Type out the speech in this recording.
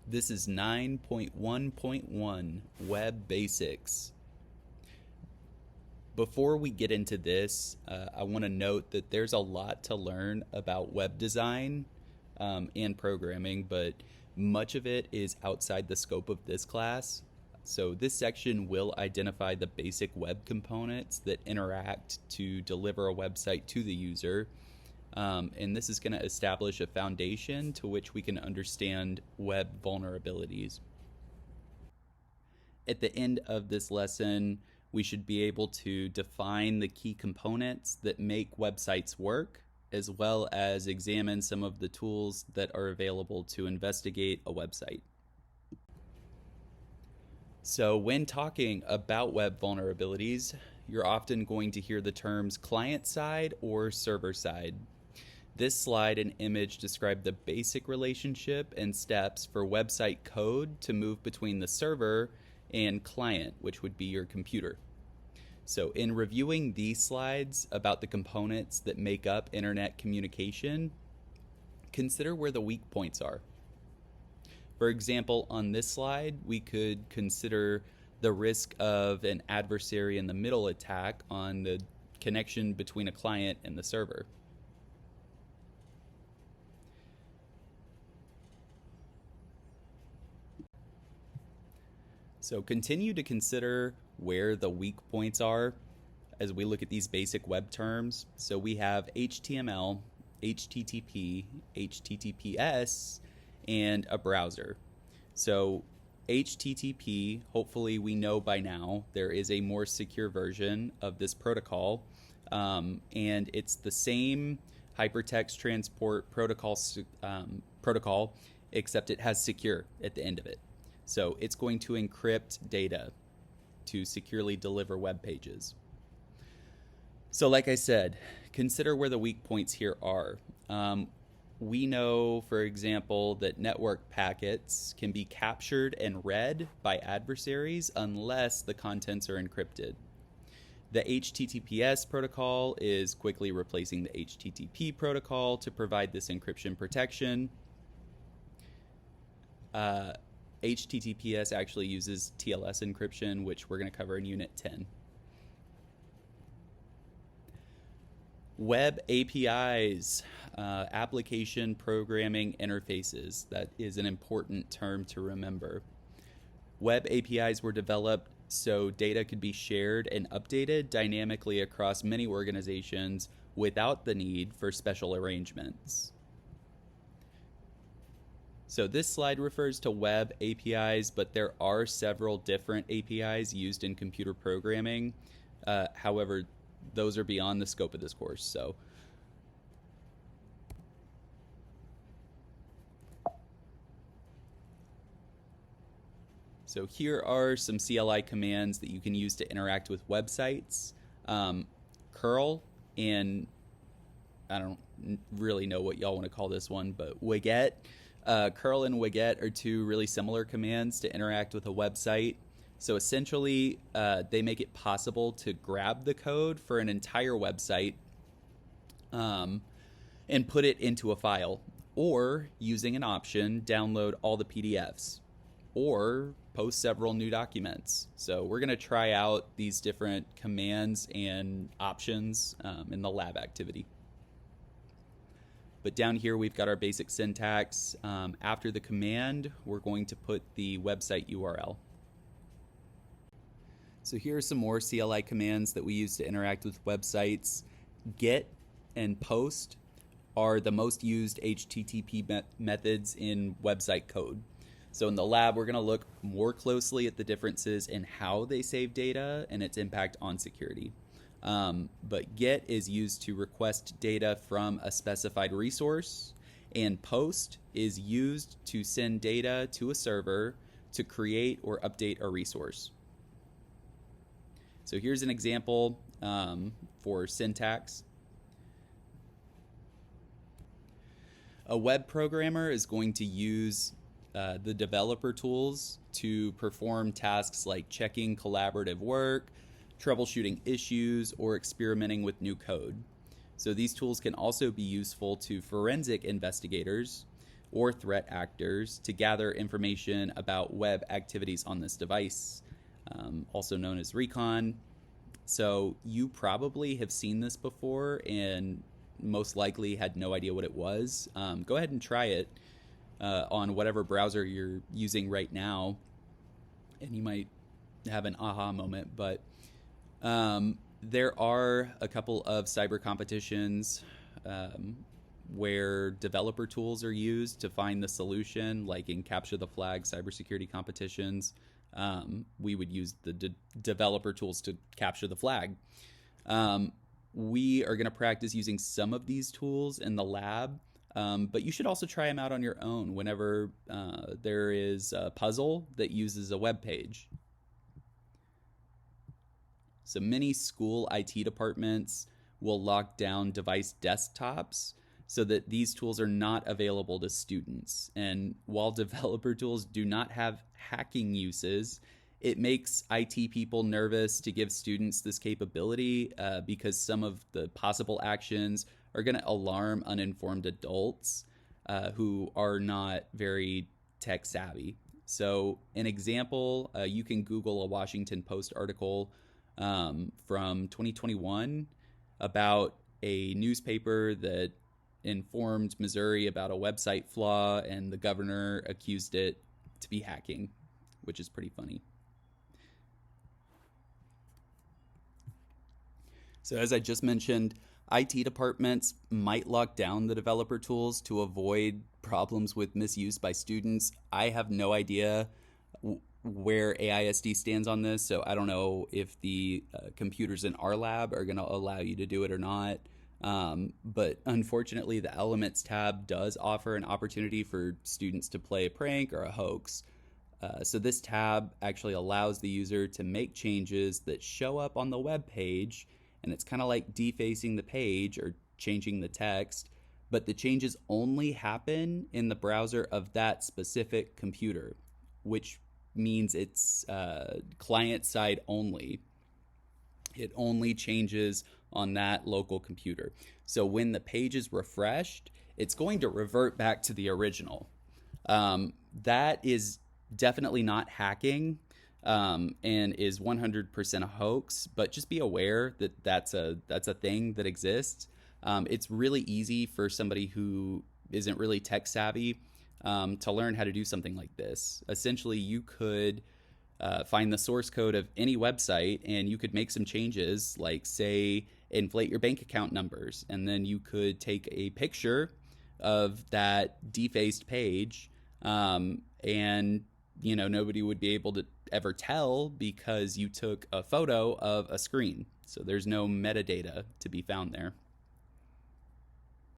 This is 9.1.1 Web Basics. Before we get into this, I want to note that there's a lot to learn about web design and programming, but much of it is outside the scope of this class. So this section will identify the basic web components that interact to deliver a website to the user. And this is going to establish a foundation to which we can understand web vulnerabilities. At the end of this lesson, we should be able to define the key components that make websites work, as well as examine some of the tools that are available to investigate a website. So when talking about web vulnerabilities, you're often going to hear the terms client-side or server-side. This slide and image describe the basic relationship and steps for website code to move between the server and client, which would be your computer. So in reviewing these slides about the components that make up internet communication, consider where the weak points are. For example, on this slide, we could consider the risk of an adversary in the middle attack on the connection between a client and the server. So continue to consider where the weak points are as we look at these basic web terms. So we have HTML, HTTP, HTTPS, and a browser. So HTTP, hopefully we know by now, there is a more secure version of this protocol, and it's the same hypertext transport protocol, except it has secure at the end of it. So it's going to encrypt data to securely deliver web pages. So like I said, consider where the weak points here are. We know, for example, that network packets can be captured and read by adversaries unless the contents are encrypted. The HTTPS protocol is quickly replacing the HTTP protocol to provide this encryption protection. HTTPS actually uses TLS encryption, which we're going to cover in Unit 10. Web APIs, application programming interfaces. That is an important term to remember. Web APIs were developed so data could be shared and updated dynamically across many organizations without the need for special arrangements. So this slide refers to web APIs, but there are several different APIs used in computer programming. However, those are beyond the scope of this course. So here are some CLI commands that you can use to interact with websites. Curl and I don't really know what y'all want to call this one, but Wiget. Curl and Wiget are two really similar commands to interact with a website. So essentially, they make it possible to grab the code for an entire website and put it into a file, or using an option, download all the PDFs, or post several new documents. So we're going to try out these different commands and options in the lab activity. But down here, we've got our basic syntax. After the command, we're going to put the website URL. So here are some more CLI commands that we use to interact with websites. Get and post are the most used HTTP methods in website code. So in the lab, we're going to look more closely at the differences in how they save data and its impact on security. But get is used to request data from a specified resource, and post is used to send data to a server to create or update a resource. So here's an example for syntax. A web programmer is going to use the developer tools to perform tasks like checking collaborative work, troubleshooting issues, or experimenting with new code. So these tools can also be useful to forensic investigators or threat actors to gather information about web activities on this device, also known as recon. So you probably have seen this before and most likely had no idea what it was. Go ahead and try it on whatever browser you're using right now, and you might have an aha moment. But there are a couple of cyber competitions where developer tools are used to find the solution, like in Capture the Flag cybersecurity competitions. We would use the developer tools to capture the flag. We are going to practice using some of these tools in the lab, but you should also try them out on your own whenever there is a puzzle that uses a web page. So many school IT departments will lock down device desktops so that these tools are not available to students. And while developer tools do not have hacking uses, it makes IT people nervous to give students this capability because some of the possible actions are going to alarm uninformed adults who are not very tech savvy. So an example, you can Google a Washington Post article from 2021 about a newspaper that informed Missouri about a website flaw, and the governor accused it to be hacking, which is pretty funny. So as I just mentioned, IT departments might lock down the developer tools to avoid problems with misuse by students. I have no idea where AISD stands on this, so I don't know if the computers in our lab are going to allow you to do it or not. But unfortunately, the Elements tab does offer an opportunity for students to play a prank or a hoax. So this tab actually allows the user to make changes that show up on the web page, and it's kind of like defacing the page or changing the text, but the changes only happen in the browser of that specific computer, which means it's client side only. It only changes on that local computer. So when the page is refreshed, it's going to revert back to the original. That is definitely not hacking and is 100% a hoax, but just be aware that that's a thing that exists. It's really easy for somebody who isn't really tech savvy to learn how to do something like this. Essentially, you could find the source code of any website and you could make some changes, like say inflate your bank account numbers, and then you could take a picture of that defaced page, and nobody would be able to ever tell because you took a photo of a screen. So there's no metadata to be found there.